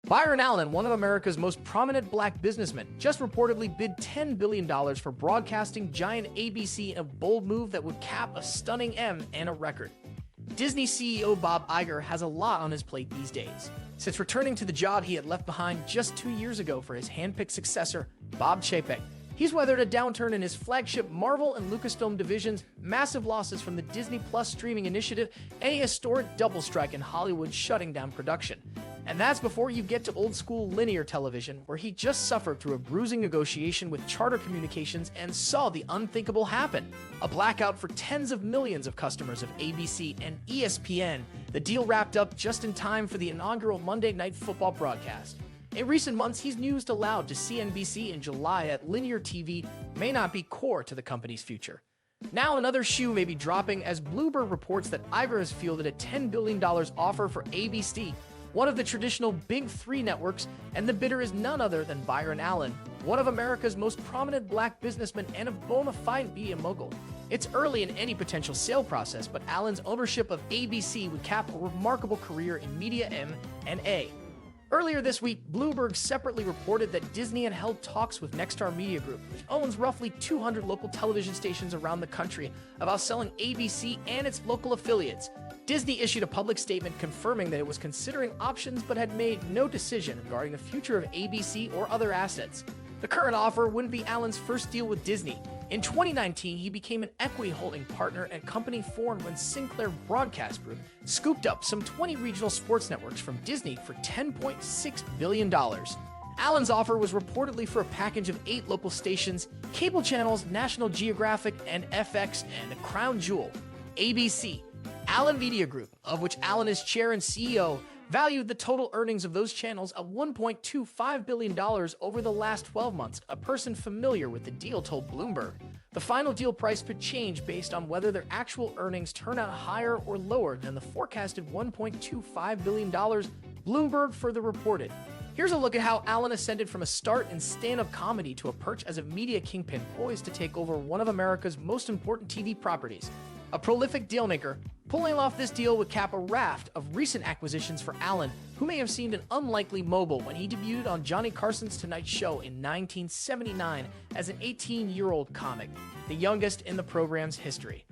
Byron Allen, one of America's most prominent black businessmen, just reportedly bid $10 billion for broadcasting giant ABC in a bold move that would cap a stunning M and a record. Disney CEO Bob Iger has a lot on his plate these days. Since returning to the job he had left behind just 2 years ago for his handpicked successor, Bob Chapek, he's weathered a downturn in his flagship Marvel and Lucasfilm divisions, massive losses from the Disney Plus streaming initiative, and a historic double strike in Hollywood shutting down production. And that's before you get to old-school linear television, where he just suffered through a bruising negotiation with Charter Communications and saw the unthinkable happen. A blackout for tens of millions of customers of ABC and ESPN. The deal wrapped up just in time for the inaugural Monday Night Football broadcast. In recent months, he's mused aloud to CNBC in July that linear TV may not be core to the company's future. Now another shoe may be dropping as Bloomberg reports that Iger has fielded a $10 billion offer for ABC, one of the traditional Big Three networks, and the bidder is none other than Byron Allen, one of America's most prominent black businessmen and a bona fide media mogul. It's early in any potential sale process, but Allen's ownership of ABC would cap a remarkable career in media M&A. Earlier this week, Bloomberg separately reported that Disney had held talks with Nexstar Media Group, which owns roughly 200 local television stations around the country, about selling ABC and its local affiliates. Disney issued a public statement confirming that it was considering options but had made no decision regarding the future of ABC or other assets. The current offer wouldn't be Allen's first deal with Disney. In 2019, he became an equity holding partner at a company formed when Sinclair Broadcast Group scooped up some 20 regional sports networks from Disney for $10.6 billion. Allen's offer was reportedly for a package of 8 local stations, cable channels, National Geographic and FX, and a crown jewel, ABC. Allen Media Group, of which Allen is chair and CEO, valued the total earnings of those channels at $1.25 billion over the last 12 months, a person familiar with the deal told Bloomberg. The final deal price could change based on whether their actual earnings turn out higher or lower than the forecasted $1.25 billion, Bloomberg further reported. Here's a look at how Allen ascended from a start in stand-up comedy to a perch as a media kingpin poised to take over one of America's most important TV properties. A prolific dealmaker, pulling off this deal would cap a raft of recent acquisitions for Allen, who may have seemed an unlikely mogul when he debuted on Johnny Carson's Tonight Show in 1979 as an 18-year-old comic, the youngest in the program's history.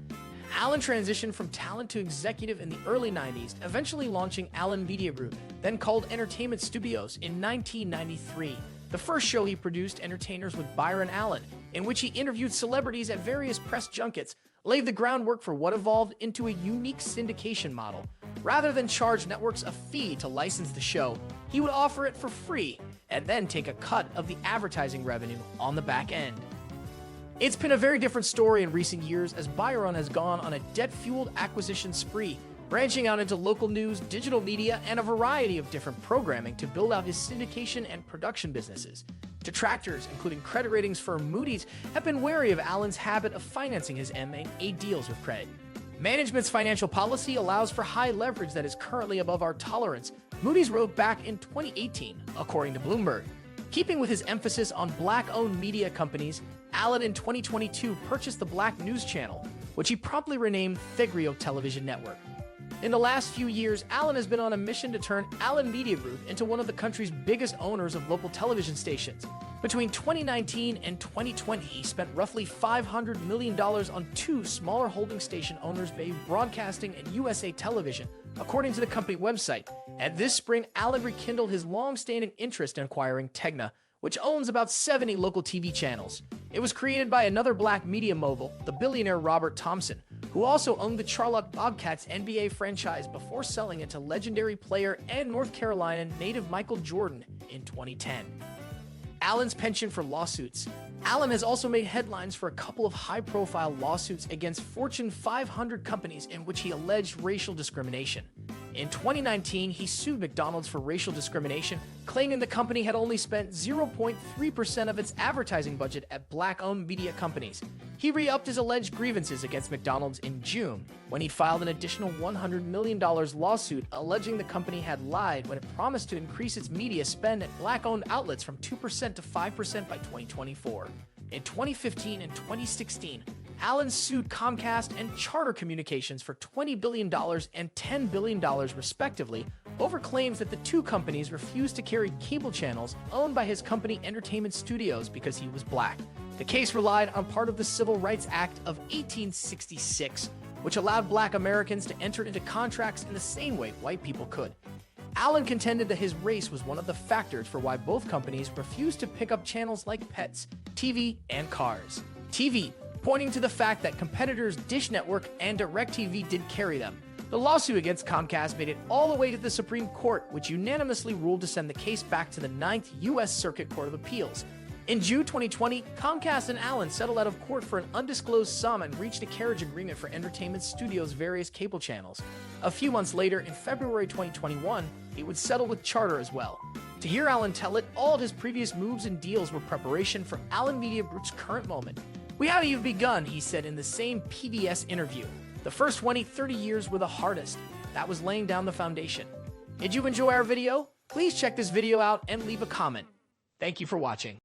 Allen transitioned from talent to executive in the early 90s, eventually launching Allen Media Group, then called Entertainment Studios, in 1993. The first show he produced, Entertainers with Byron Allen, in which he interviewed celebrities at various press junkets, laid the groundwork for what evolved into a unique syndication model. Rather than charge networks a fee to license the show, he would offer it for free and then take a cut of the advertising revenue on the back end. It's been a very different story in recent years as Byron has gone on a debt-fueled acquisition spree, branching out into local news, digital media, and a variety of different programming to build out his syndication and production businesses. Detractors, including credit ratings firm Moody's, have been wary of Allen's habit of financing his M&A deals with credit. Management's financial policy allows for high leverage that is currently above our tolerance, Moody's wrote back in 2018, according to Bloomberg. Keeping with his emphasis on black-owned media companies, Allen in 2022 purchased the Black News Channel, which he promptly renamed Thegrio Television Network. In the last few years, Allen has been on a mission to turn Allen Media Group into one of the country's biggest owners of local television stations. Between 2019 and 2020, he spent roughly $500 million on 2 smaller holding station owners, Bay Broadcasting and USA Television, according to the company website. And this spring, Allen rekindled his long-standing interest in acquiring Tegna, which owns about 70 local TV channels. It was created by another black media mogul, the billionaire Robert Thompson, who also owned the Charlotte Bobcats NBA franchise before selling it to legendary player and North Carolina native Michael Jordan in 2010. Allen's penchant for lawsuits. Allen has also made headlines for a couple of high-profile lawsuits against Fortune 500 companies in which he alleged racial discrimination. In 2019, he sued McDonald's for racial discrimination, claiming the company had only spent 0.3% of its advertising budget at black-owned media companies. He re-upped his alleged grievances against McDonald's in June, when he filed an additional $100 million lawsuit alleging the company had lied when it promised to increase its media spend at black-owned outlets from 2% to 5% by 2024. In 2015 and 2016, Allen sued Comcast and Charter Communications for $20 billion and $10 billion respectively over claims that the two companies refused to carry cable channels owned by his company Entertainment Studios because he was black. The case relied on part of the Civil Rights Act of 1866, which allowed black Americans to enter into contracts in the same way white people could. Allen contended that his race was one of the factors for why both companies refused to pick up channels like Pets, TV, and Cars. TV, pointing to the fact that competitors Dish Network and DirecTV did carry them. The lawsuit against Comcast made it all the way to the Supreme Court, which unanimously ruled to send the case back to the 9th U.S. Circuit Court of Appeals. In June 2020, Comcast and Allen settled out of court for an undisclosed sum and reached a carriage agreement for Entertainment Studios' various cable channels. A few months later, in February 2021, he would settle with Charter as well. To hear Allen tell it, all of his previous moves and deals were preparation for Allen Media Group's current moment. "We haven't even begun," he said in the same PBS interview. "The first 20-30 years were the hardest. That was laying down the foundation." Did you enjoy our video? Please check this video out and leave a comment. Thank you for watching.